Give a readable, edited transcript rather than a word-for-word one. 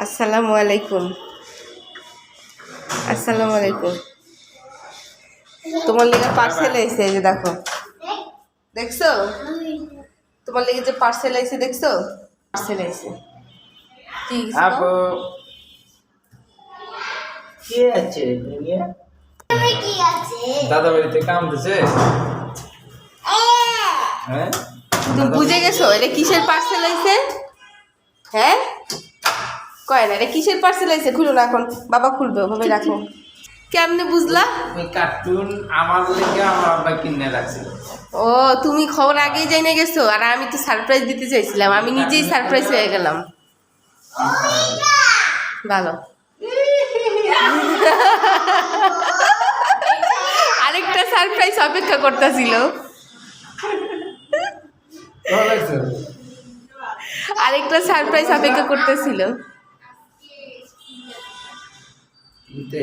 আসসালামু আলাইকুম। আসসালামু আলাইকুম। তোমার লেগে পার্সেল আইছে, এই যে দেখো, দেখছো? তোমার লেগে যে পার্সেল আইছে দেখছো? পার্সেল আইছে। কি আপু কি আছে দুনিয়া? কি আছে? দাদা বাড়িতে কাম দিছে। হ্যাঁ, তুমি বুঝে গেছো এটা কিসের পার্সেল আইছে? হ্যাঁ, কয় না এটা কিসের পার্সেল আইছে? খুলো না এখন, বাবা খুলবে, ওভাবে রাখো। কেমনে বুঝলা? ওই কার্টুন আমার লেগে আমার আব্বা কিনে রাখছিল। ও, তুমি খবর আগেই জেনে গেছো, আর আমি তো সারপ্রাইজ দিতে চাইছিলাম, আমি নিজেই সারপ্রাইজ হয়ে গেলাম। ভালো। আরেকটা সারপ্রাইজ অপেক্ষা করতেছিল, ভালো লাগছে। আরেকটা সারপ্রাইজ অপেক্ষা করতেছিল। ইতে